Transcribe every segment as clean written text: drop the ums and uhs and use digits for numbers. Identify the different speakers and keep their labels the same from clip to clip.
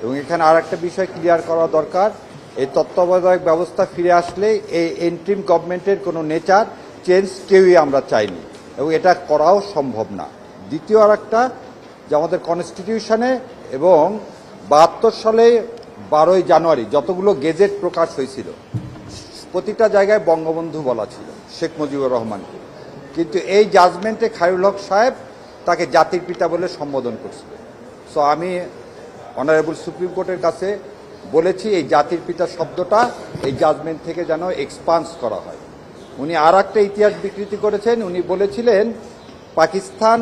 Speaker 1: এবং এখানে আর একটা বিষয় ক্লিয়ার করা দরকার, এই তত্ত্বাবধায়ক ব্যবস্থা ফিরে আসলে এই ইন্টারিম গভর্নমেন্টের কোনো নেচার চেঞ্জ কেউই আমরা চাইনি এবং এটা করাও সম্ভব না। দ্বিতীয় আর একটা, যে আমাদের কনস্টিটিউশনে এবং 72 সালে 12ই জানুয়ারি যতগুলো গেজেট প্রকাশ হয়েছিল প্রতিটা জায়গায় বঙ্গবন্ধু বলা ছিল, শেখ মুজিবুর রহমানকে, কিন্তু এই জাজমেন্টে খায়রুল হক সাহেব তাকে জাতির পিতা বলে সম্বোধন করছিল। সো আমি অনারেবল সুপ্রিম কোর্টের কাছে বলেছি এই জাতির পিতা শব্দটা এই জাজমেন্ট থেকে যেন এক্সপান্স করা হয়। উনি আর একটা ইতিহাস বিকৃতি করেছেন, উনি বলেছিলেন পাকিস্তান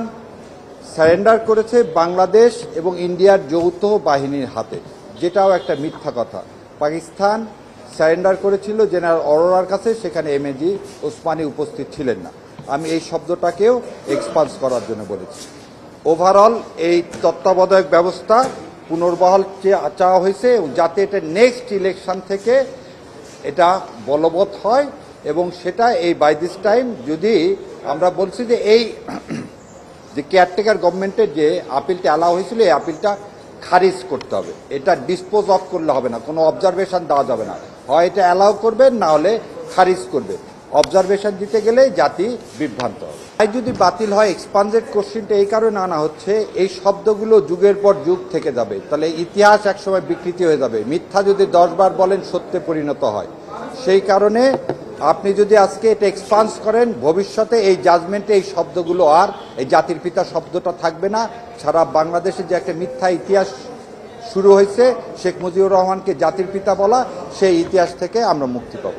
Speaker 1: সারেন্ডার করেছে বাংলাদেশ এবং ইন্ডিয়ার যৌথ বাহিনীর হাতে, যেটাও একটা মিথ্যা কথা। পাকিস্তান সারেন্ডার করেছিল জেনারেল অরোরার কাছে, সেখানে এমএজি ওসমানী উপস্থিত ছিলেন না। আমি এই শব্দটাকেও এক্সপান্স করার জন্য বলেছি। ওভারঅল এই তত্ত্বাবধায়ক ব্যবস্থা পুনর্বহাল চাওয়া হয়েছে যাতে এটা নেক্সট ইলেকশন থেকে এটা বলবৎ হয় এবং সেটা এই বাই দিস টাইম, যদি আমরা বলছি যে এই যে কেয়ারটেকার গভর্নমেন্টের যে আপিলটা অ্যালাউ হয়েছিল এই আপিলটা খারিজ করতে হবে, এটা ডিসপোজ অফ করলে হবে না, কোনো অবজারভেশন দেওয়া যাবে না, হয় এটা অ্যালাউ করবেন না হলে খারিজ করবে। অবজারভেশন দিতে গেলে জাতি বিভ্রান্ত হবে। তাই যদি বাতিল হয়, এক্সপান্সেড কোশ্চেনটা এই কারণে আনা হচ্ছে এই শব্দগুলো যুগের পর যুগ থেকে যাবে, তাহলে ইতিহাস একসময় বিকৃতি হয়ে যাবে। মিথ্যা যদি 10 বার বলেন সত্যে পরিণত হয়। সেই কারণে আপনি যদি আজকে এটা এক্সপান্স করেন, ভবিষ্যতে এই জাজমেন্টে এই শব্দগুলো আর এই জাতির পিতা শব্দটা থাকবে না। সারা বাংলাদেশে যে একটা মিথ্যা ইতিহাস শুরু হয়েছে শেখ মুজিবুর রহমানকে জাতির পিতা বলা, সেই ইতিহাস থেকে আমরা মুক্তি পাব।